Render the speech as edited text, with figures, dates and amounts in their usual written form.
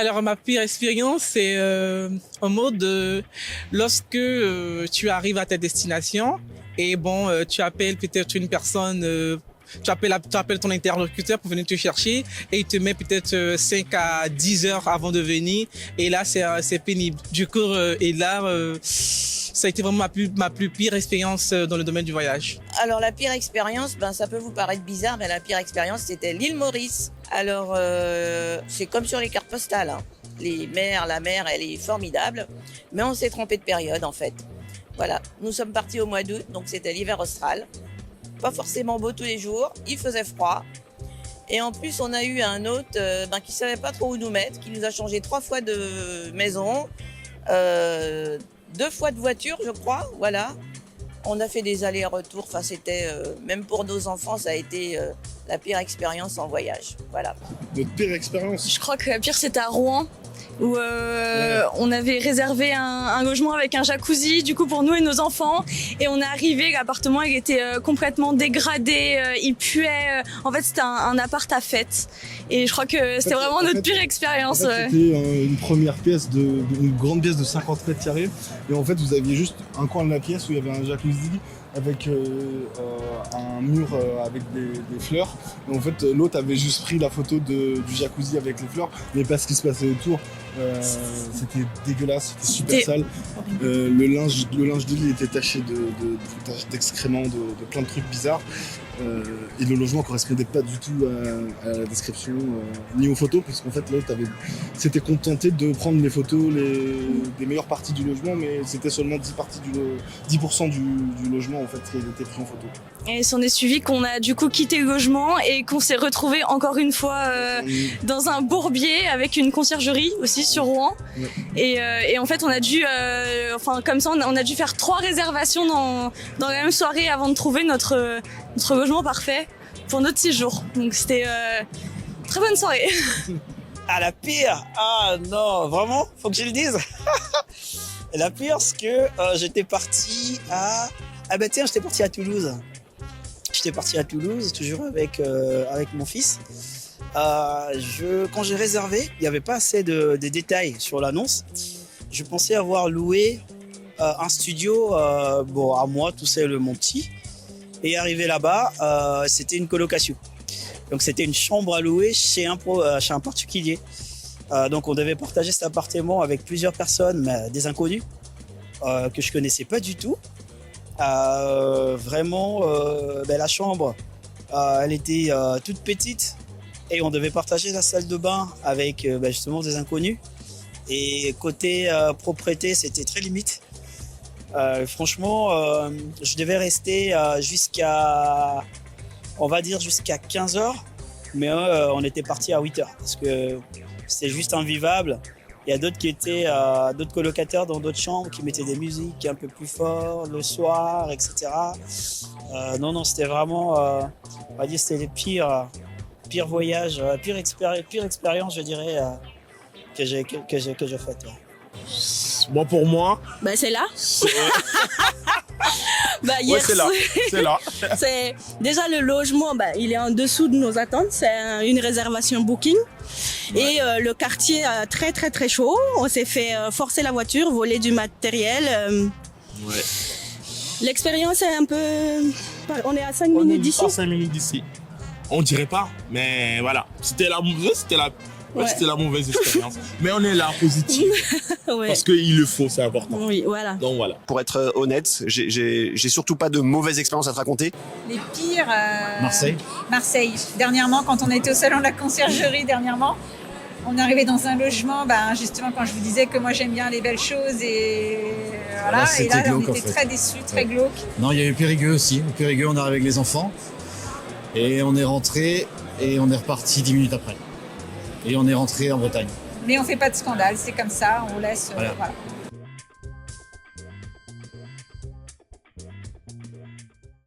Alors, ma pire expérience, c'est en mode lorsque tu arrives à ta destination et bon, tu appelles peut-être une personne, tu appelles ton interlocuteur pour venir te chercher et il te met peut-être 5 à 10 heures avant de venir et là, c'est pénible. Du coup, et là, ça a été vraiment ma plus pire expérience dans le domaine du voyage. Alors la pire expérience, ça peut vous paraître bizarre, mais la pire expérience c'était l'île Maurice. Alors c'est comme sur les cartes postales, hein. La mer elle est formidable, mais on s'est trompé de période en fait. Voilà, nous sommes partis au mois d'août, donc c'était l'hiver austral. Pas forcément beau tous les jours, il faisait froid. Et en plus on a eu un hôte qui savait pas trop où nous mettre, qui nous a changé 3 fois de maison, 2 fois de voiture je crois, voilà. On a fait des allers-retours, enfin c'était, même pour nos enfants, ça a été la pire expérience en voyage, voilà. Notre pire expérience? Je crois que la pire c'était à Rouen, où on avait réservé un logement avec un jacuzzi, du coup pour nous et nos enfants, et on est arrivé, l'appartement il était complètement dégradé, il puait, en fait c'était un appart à fête, et je crois que c'était vraiment notre pire expérience. En fait, c'était une première pièce, une grande pièce de 50 mètres carrés, et en fait vous aviez juste un coin de la pièce où il y avait un jacuzzi avec un mur avec des fleurs, et en fait l'autre avait juste pris la photo du jacuzzi avec les fleurs, mais pas ce qui se passait autour. C'était dégueulasse, c'était super sale. Le linge d'île était taché d'excréments, de plein de trucs bizarres. Et le logement correspondait pas du tout à la description ni aux photos, puisqu'en fait l'autre s'était contenté de prendre les photos des meilleures parties du logement, mais c'était seulement 10% du logement en fait qui avait été pris en photo. Et s'en est suivi qu'on a du coup quitté le logement et qu'on s'est retrouvé encore une fois dans un bourbier avec une conciergerie aussi sur Rouen. Ouais. Et en fait on a dû, comme ça on a dû faire 3 réservations dans la même soirée avant de trouver notre logement parfait pour notre séjour. Donc c'était très bonne soirée. Ah la pire? Ah non, vraiment? Faut que je le dise? La pire, c'est que j'étais parti à... Ah bah tiens, j'étais parti à Toulouse. J'étais parti à Toulouse, toujours avec mon fils. Quand j'ai réservé, il n'y avait pas assez de détails sur l'annonce. Je pensais avoir loué un studio à moi, tout seul, mon petit. Et arrivé là-bas, c'était une colocation. Donc c'était une chambre à louer chez un particulier. Donc on devait partager cet appartement avec plusieurs personnes, mais des inconnus que je connaissais pas du tout. Vraiment, la chambre, elle était toute petite et on devait partager la salle de bain avec justement des inconnus. Et côté propreté, c'était très limite. Franchement, je devais rester jusqu'à 15 heures, mais on était parti à 8 heures parce que c'était juste invivable. Il y a d'autres colocataires dans d'autres chambres qui mettaient des musiques un peu plus fort le soir, etc. Non, c'était vraiment, on va dire, c'était les pires voyages, pire expérience, je dirais, que j'ai faite. Ouais. Moi, pour moi... c'est là. Hier, c'est là. C'est déjà le logement, il est en dessous de nos attentes. C'est une réservation Booking. Ouais. Et le quartier très très très chaud. On s'est fait forcer la voiture, voler du matériel. Ouais. L'expérience est un peu... On est à 5 minutes d'ici. On est à 5 minutes d'ici. On dirait pas, mais voilà. C'était la mauvaise expérience. Mais on est là, positif. Ouais. Parce qu'il le faut, c'est important. Oui, voilà. Donc voilà. Pour être honnête, j'ai surtout pas de mauvaises expériences à te raconter. Les pires... Marseille. Dernièrement, quand on était au salon de la conciergerie, on est arrivé dans un logement, justement quand je vous disais que moi j'aime bien les belles choses et voilà. Et là, on était très déçus, très glauques. Non, il y a eu Périgueux aussi. Au Périgueux, on est arrivé avec les enfants. Et on est rentré et on est reparti 10 minutes après. Et on est rentré en Bretagne. Mais on fait pas de scandale, c'est comme ça, on laisse... Voilà.